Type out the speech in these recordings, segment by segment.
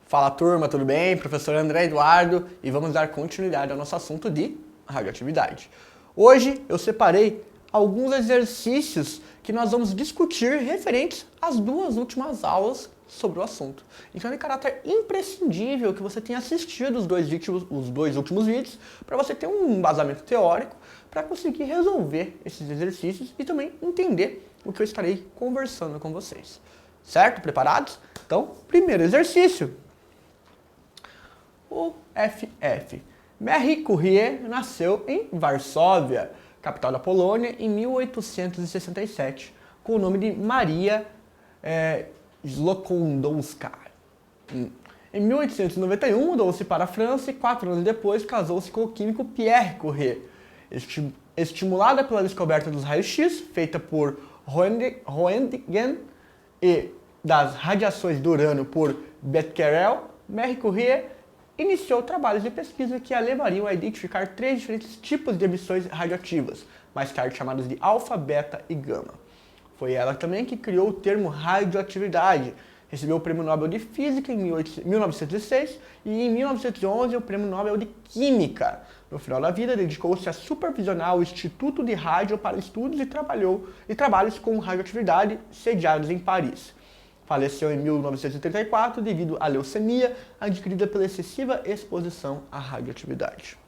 Fala turma, tudo bem? Professor André Eduardo e vamos dar continuidade ao nosso assunto de radioatividade. Hoje eu separei alguns exercícios que nós vamos discutir referentes às duas últimas aulas sobre o assunto. Então é de caráter imprescindível que você tenha assistido os dois últimos vídeos para você ter um embasamento teórico para conseguir resolver esses exercícios e também entender o que eu estarei conversando com vocês. Certo? Preparados? Então, primeiro exercício. O FF. Marie Curie nasceu em Varsóvia, capital da Polônia, em 1867, com o nome de Maria Skłodowska. Em 1891 mudou-se para a França e 4 anos depois casou-se com o químico Pierre Curie. Estimulada pela descoberta dos raios-x, feita por Roentgen, e das radiações do urânio por Becquerel, Marie Curie iniciou trabalhos de pesquisa que a levariam a identificar 3 diferentes tipos de emissões radioativas, mais tarde chamadas de alfa, beta e gama. Foi ela também que criou o termo radioatividade. Recebeu o Prêmio Nobel de Física em 1906 e em 1911 o Prêmio Nobel de Química. No final da vida, dedicou-se a supervisionar o Instituto de Rádio para estudos e trabalhos com radioatividade sediados em Paris. Faleceu em 1934 devido à leucemia adquirida pela excessiva exposição à radioatividade.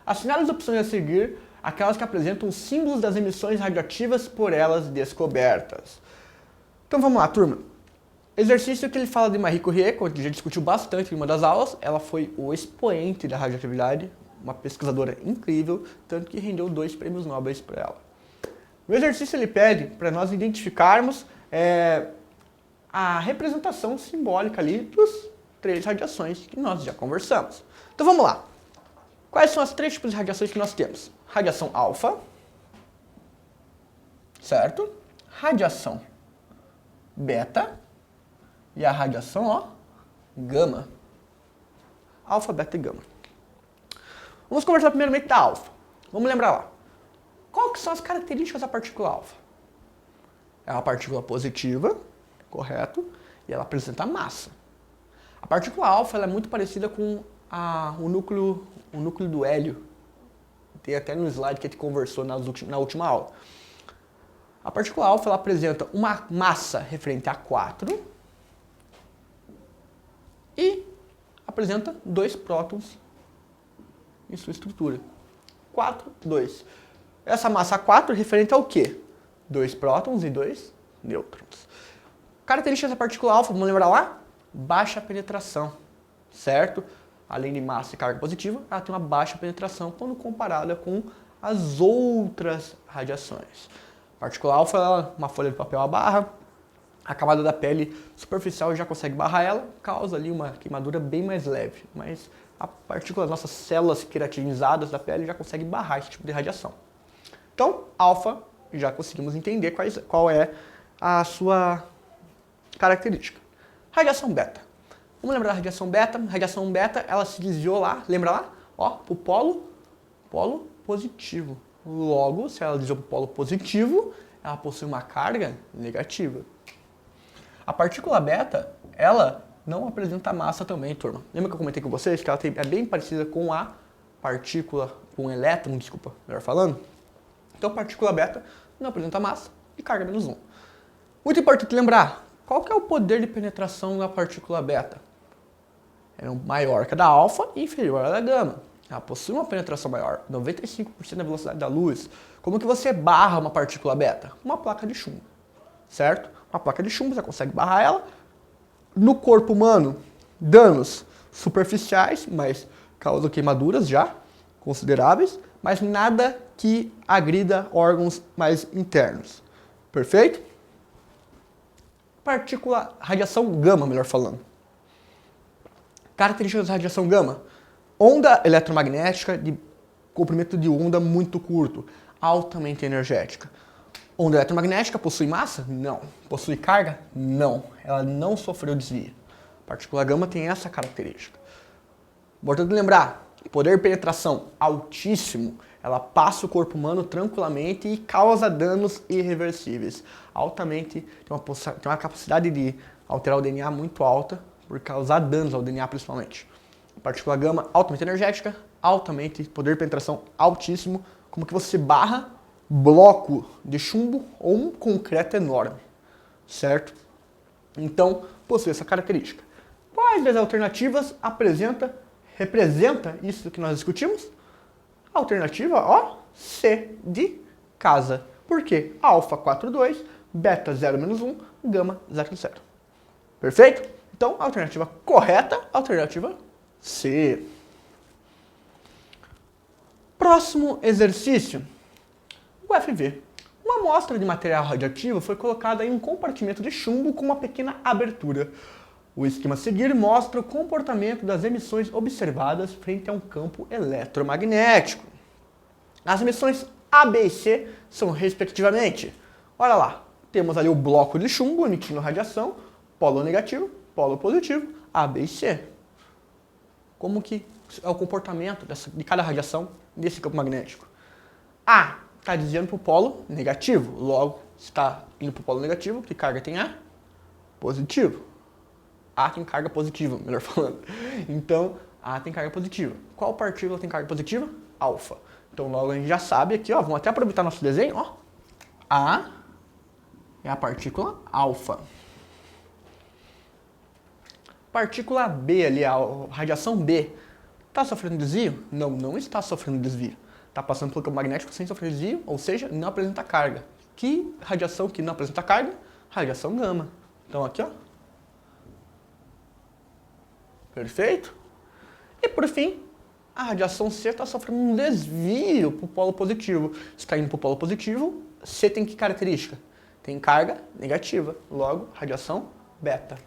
Assinale as opções a seguir, aquelas que apresentam os símbolos das emissões radioativas por elas descobertas. Então vamos lá, turma. Exercício que ele fala de Marie Curie, que a gente já discutiu bastante em uma das aulas. Ela foi o expoente da radioatividade, uma pesquisadora incrível, tanto que rendeu 2 prêmios Nobel para ela. O exercício ele pede para nós identificarmos a representação simbólica ali dos 3 radiações que nós já conversamos. Então vamos lá. Quais são as 3 tipos de radiações que nós temos? Radiação alfa, certo? Radiação beta e a radiação gama. Alfa, beta e gama. Vamos conversar primeiramente da alfa. Vamos lembrar lá. Qual que são as características da partícula alfa? É uma partícula positiva, correto? E ela apresenta massa. A partícula alfa ela é muito parecida com o núcleo do hélio. Tem até no slide que a gente conversou na última aula. A partícula alfa ela apresenta uma massa referente a 4 e apresenta 2 prótons em sua estrutura. 4, 2. Essa massa 4 é referente ao quê? 2 prótons e 2 nêutrons. Características da partícula alfa, vamos lembrar lá? Baixa penetração, certo? Além de massa e carga positiva, ela tem uma baixa penetração quando comparada com as outras radiações. A partícula alfa é uma folha de papel à barra, a camada da pele superficial já consegue barrar ela, causa ali uma queimadura bem mais leve, mas a partícula das nossas células queratinizadas da pele já consegue barrar esse tipo de radiação. Então, alfa, já conseguimos entender qual é a sua característica. Radiação beta. Vamos lembrar da radiação beta? A radiação beta, ela se desviou lá, lembra lá? Para o polo positivo. Logo, se ela desviou para o polo positivo, ela possui uma carga negativa. A partícula beta, ela não apresenta massa também, turma. Lembra que eu comentei com vocês que ela é bem parecida com a partícula, com o elétron, desculpa, melhor falando? Então, a partícula beta não apresenta massa e carga menos 1. Muito importante lembrar, qual que é o poder de penetração da partícula beta? É maior que a da alfa e inferior à da gama. Ela possui uma penetração maior, 95% da velocidade da luz. Como que você barra uma partícula beta? Uma placa de chumbo, certo? Uma placa de chumbo, você consegue barrar ela. No corpo humano, danos superficiais, mas causam queimaduras já consideráveis, mas nada que agrida órgãos mais internos. Perfeito? Radiação gama, melhor falando. Características da radiação gama. Onda eletromagnética de comprimento de onda muito curto, altamente energética. Onda eletromagnética possui massa? Não. Possui carga? Não. Ela não sofreu desvio. A partícula gama tem essa característica. Importante lembrar, poder de penetração altíssimo. Ela passa o corpo humano tranquilamente e causa danos irreversíveis. Tem uma capacidade de alterar o DNA muito alta, por causar danos ao DNA principalmente. Partícula gama altamente energética, altamente poder de penetração altíssimo, como que você barra bloco de chumbo ou um concreto enorme, certo? Então, possui essa característica. Quais das alternativas representa isso que nós discutimos? A alternativa, ó, C, de casa. Por quê? Alfa 42, beta 0-1, gama 0,0. Perfeito? Então, a alternativa correta, alternativa C. Próximo exercício. O FV. Uma amostra de material radioativo foi colocada em um compartimento de chumbo com uma pequena abertura. O esquema a seguir mostra o comportamento das emissões observadas frente a um campo eletromagnético. As emissões A, B e C são respectivamente, olha lá, temos ali o bloco de chumbo emitindo radiação, polo negativo, polo positivo, A, B e C. Como que é o comportamento de cada radiação nesse campo magnético? A está dizendo para o polo negativo, logo está indo para o polo negativo, que carga tem A? Positivo. A tem carga positiva, melhor falando. Então, A tem carga positiva. Qual partícula tem carga positiva? Alfa. Então, logo a gente já sabe aqui, ó, vamos até aproveitar nosso desenho, ó. A é a partícula alfa. Partícula B ali, a radiação B, está sofrendo desvio? Não, não está sofrendo desvio. Está passando pelo campo magnético sem sofrer desvio, ou seja, não apresenta carga. Que radiação que não apresenta carga? Radiação gama. Então aqui, ó. Perfeito? E por fim, a radiação C está sofrendo um desvio para o polo positivo. Está indo para o polo positivo, C tem que característica? Tem carga negativa, logo, radiação beta.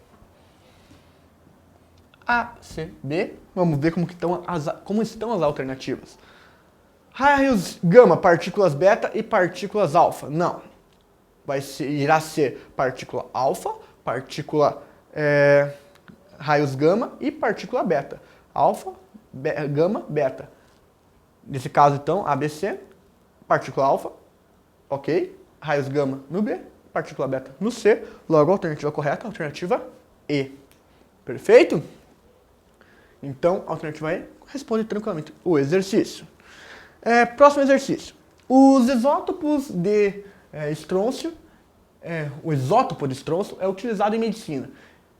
A, C, B, vamos ver como estão as alternativas. Raios gama, partículas beta e partículas alfa. Não. Irá ser partícula alfa, partícula raios gama e partícula beta. Alfa, gama, beta. Nesse caso, então, ABC, partícula alfa, ok. Raios gama no B, partícula beta no C. Logo, a alternativa correta, a alternativa E. Perfeito? Então, a alternativa E responde tranquilamente o exercício. Próximo exercício. Os isótopos de estrôncio, o isótopo de estrôncio é utilizado em medicina,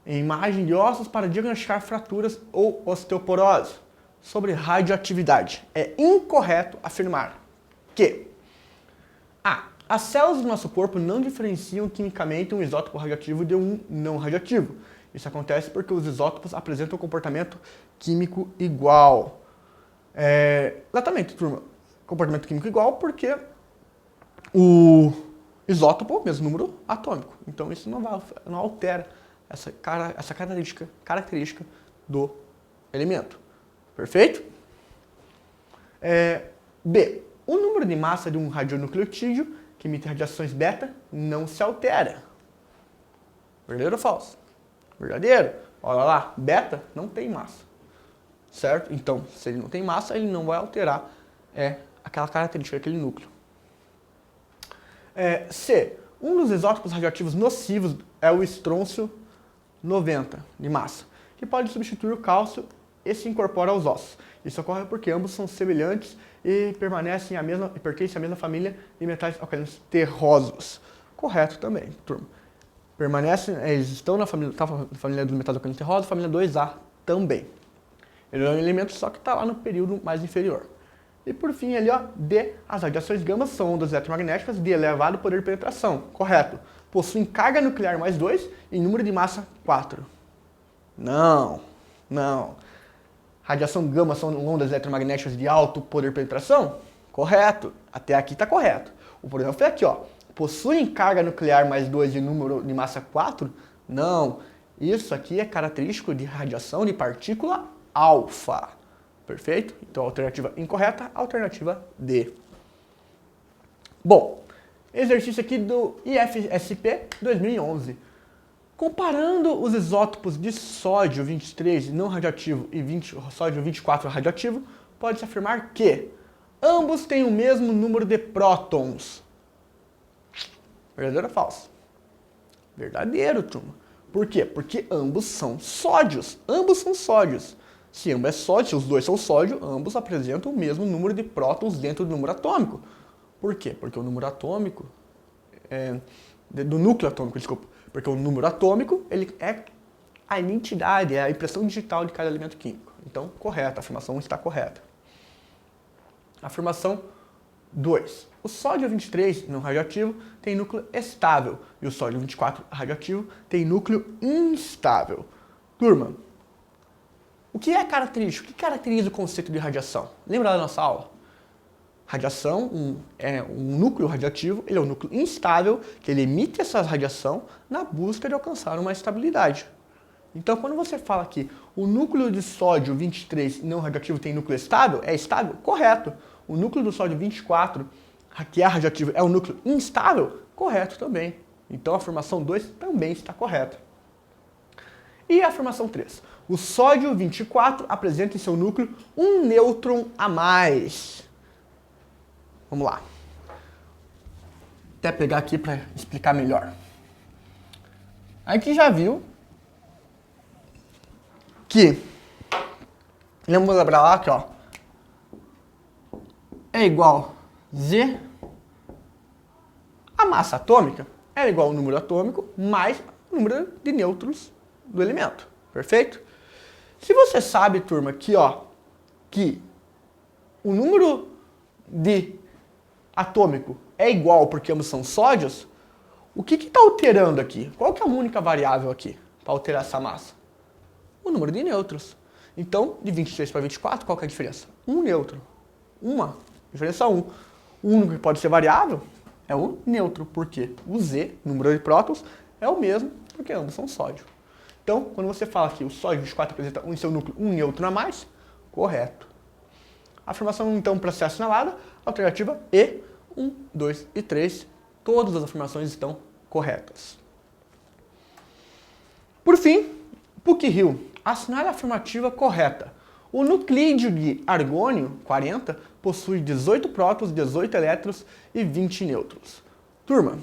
em imagem de ossos para diagnosticar fraturas ou osteoporose. Sobre radioatividade, é incorreto afirmar que as células do nosso corpo não diferenciam quimicamente um isótopo radioativo de um não radioativo. Isso acontece porque os isótopos apresentam um comportamento químico igual. Exatamente, turma. Comportamento químico igual porque o isótopo é o mesmo número atômico. Então isso não altera essa característica do elemento. Perfeito? B. O número de massa de um radionucleotídeo que emite radiações beta não se altera. Verdadeiro ou falso? Verdadeiro. Olha lá, beta não tem massa. Certo? Então, se ele não tem massa, ele não vai alterar aquela característica daquele núcleo. C. Um dos isótopos radioativos nocivos é o estrôncio 90 de massa, que pode substituir o cálcio e se incorpora aos ossos. Isso ocorre porque ambos são semelhantes e pertencem à mesma família de metais alcalinos terrosos. Correto também, turma. Eles estão na família dos metais alcalinos terrosos, família 2A também. Ele é um elemento só que está lá no período mais inferior. E por fim ali, ó, D. As radiações gama são ondas eletromagnéticas de elevado poder de penetração. Correto. Possuem carga nuclear mais 2 e número de massa 4. Não. Radiação gama são ondas eletromagnéticas de alto poder de penetração? Correto. Até aqui está correto. O problema foi aqui, ó. Possuem carga nuclear mais 2 e número de massa 4? Não. Isso aqui é característico de radiação de partícula alfa. Perfeito? Então, alternativa incorreta, alternativa D. Bom, exercício aqui do IFSP 2011. Comparando os isótopos de sódio 23 não radioativo e sódio 24 radioativo, pode-se afirmar que ambos têm o mesmo número de prótons. Verdadeiro ou falso? Verdadeiro, turma. Por quê? Porque ambos são sódios. Ambos são sódios. Se ambos é sódio, se os dois são sódio, ambos apresentam o mesmo número de prótons dentro do número atômico. Por quê? Porque o número atômico do núcleo atômico, desculpa. Porque o número atômico, ele é a identidade, é a impressão digital de cada elemento químico. Então, correta, a afirmação 1 está correta. Afirmação 2. O sódio 23 não radioativo tem núcleo estável e o sódio 24 radioativo tem núcleo instável. Turma, o que é característico? O que caracteriza o conceito de radiação? Lembra da nossa aula? Radiação é um núcleo radioativo, ele é um núcleo instável, que ele emite essa radiação na busca de alcançar uma estabilidade. Então, quando você fala que o núcleo de sódio 23 não radioativo tem núcleo estável, é estável? Correto. O núcleo do sódio 24, que é radioativo, é um núcleo instável? Correto também. Então, a afirmação 2 também está correta. E a afirmação 3. O sódio 24 apresenta em seu núcleo um nêutron a mais. Vamos lá. Até pegar aqui para explicar melhor. A gente já viu que, lembra lá que ó, é igual Z, a massa atômica é igual ao número atômico mais o número de nêutrons do elemento. Perfeito? Se você sabe, turma, que o número de atômico é igual porque ambos são sódios, o que está alterando aqui? Qual que é a única variável aqui para alterar essa massa? O número de nêutrons. Então, de 23 para 24, qual que é a diferença? Um nêutron. Uma. Diferença 1. O único que pode ser variável é o nêutron, porque o Z, número de prótons, é o mesmo, porque ambos são sódio. Então, quando você fala que o sódio 24 apresenta em seu núcleo um nêutron a mais, correto. Afirmação, então, para ser assinalada, alternativa E, 1, 2 e 3, todas as afirmações estão corretas. Por fim, PUC-Rio, assinale a afirmativa correta. O nuclídeo de argônio, 40, possui 18 prótons, 18 elétrons e 20 nêutrons. Turma,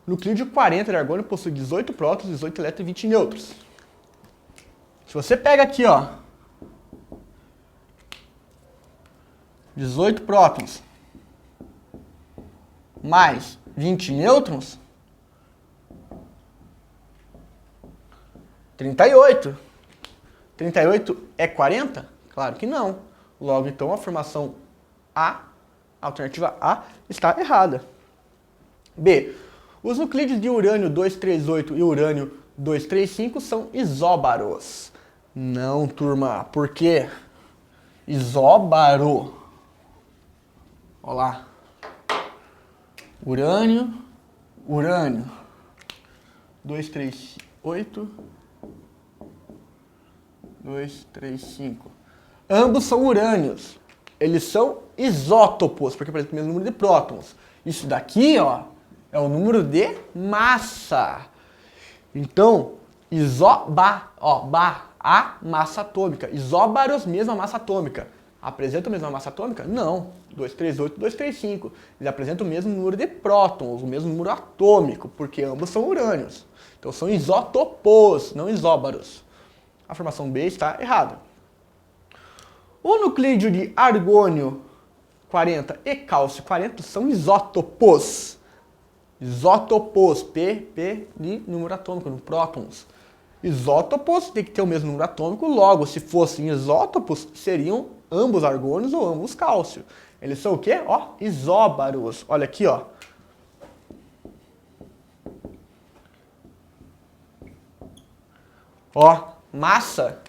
nuclídeo 40 de argônio possui 18 prótons, 18 elétrons e 20 nêutrons. Se você pega aqui, ó, 18 prótons mais 20 nêutrons, 38. 38 é 40? Claro que não. Logo, então, a afirmação A, a alternativa A, está errada. B. Os nuclídeos de urânio 238 e urânio 235 são isóbaros. Não, turma. Por quê? Isóbaro. Olha lá. Urânio 238, 235. Ambos são urânios. Eles são isótopos, porque apresentam o mesmo número de prótons. Isso daqui, ó, é o número de massa. Então, a massa atômica. Isóbaros, mesma massa atômica. Apresentam a mesma massa atômica? Não. 238, 235. Eles apresentam o mesmo número de prótons, o mesmo número atômico, porque ambos são urânios. Então são isótopos, não isóbaros. A afirmação B está errada. O nuclídeo de argônio 40 e cálcio 40 são isótopos. Isótopos, P de número atômico, no prótons. Isótopos tem que ter o mesmo número atômico, logo, se fossem isótopos, seriam ambos argônios ou ambos cálcio. Eles são o quê? Ó, isóbaros. Olha aqui, ó. Ó, massa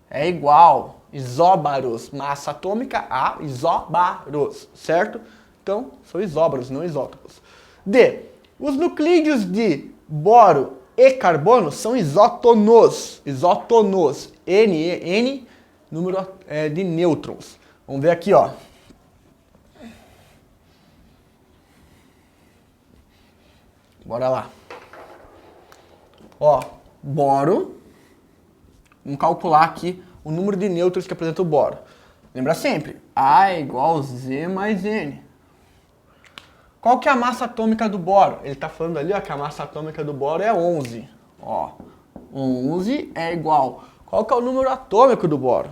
é igual. Isóbaros, massa atômica a isóbaros, certo? Então, são isóbaros, não isótopos. D. Os nuclídeos de boro e carbono são isótonos. Isótonos. N, número de nêutrons. Vamos ver aqui, ó. Bora lá. Ó, boro. Vamos calcular aqui o número de nêutrons que apresenta o boro. Lembra sempre, A é igual a Z mais N. Qual que é a massa atômica do boro? Ele está falando ali, ó, que a massa atômica do boro é 11. Ó, 11 é igual. Qual que é o número atômico do boro?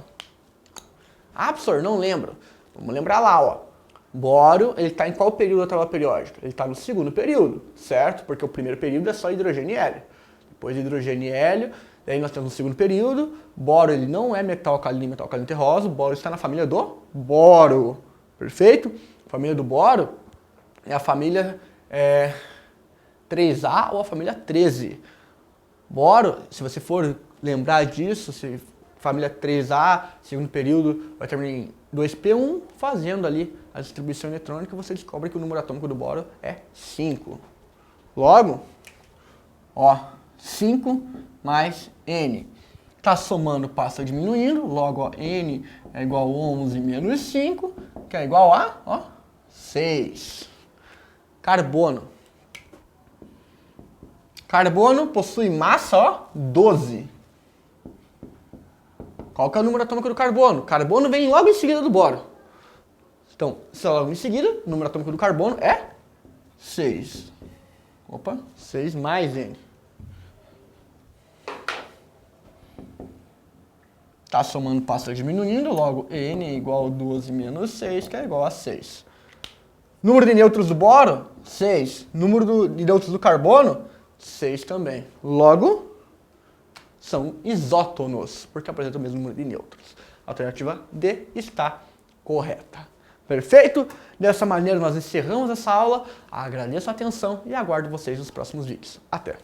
Ah, professor, não lembro. Vamos lembrar lá, ó. Boro, ele está em qual período da tabela periódica? Ele está no segundo período, certo? Porque o primeiro período é só hidrogênio e hélio. Depois de hidrogênio e hélio, daí nós temos o segundo período. Boro, ele não é metal alcalino e metal alcalino terroso. Boro está na família do boro. Perfeito? A família do boro é a família 3A ou a família 13. Boro, se você for lembrar disso, se família 3A, segundo período, vai terminar em 2p1, fazendo ali a distribuição eletrônica, você descobre que o número atômico do boro é 5. Logo, ó, 5 mais N. Tá somando, passa diminuindo, logo, ó, N é igual a 11 menos 5, que é igual a, ó, 6. Carbono. Carbono possui massa, ó, 12. Qual que é o número atômico do carbono? Carbono vem logo em seguida do boro. Então, se é logo em seguida, o número atômico do carbono é 6. Opa, 6 mais N. Tá somando, passa diminuindo, logo N é igual a 12 menos 6, que é igual a 6. Número de nêutrons do boro? 6. Número de nêutrons do carbono? 6 também. Logo, são isótonos, porque apresentam o mesmo número de nêutrons. A alternativa D está correta. Perfeito? Dessa maneira nós encerramos essa aula. Agradeço a atenção e aguardo vocês nos próximos vídeos. Até!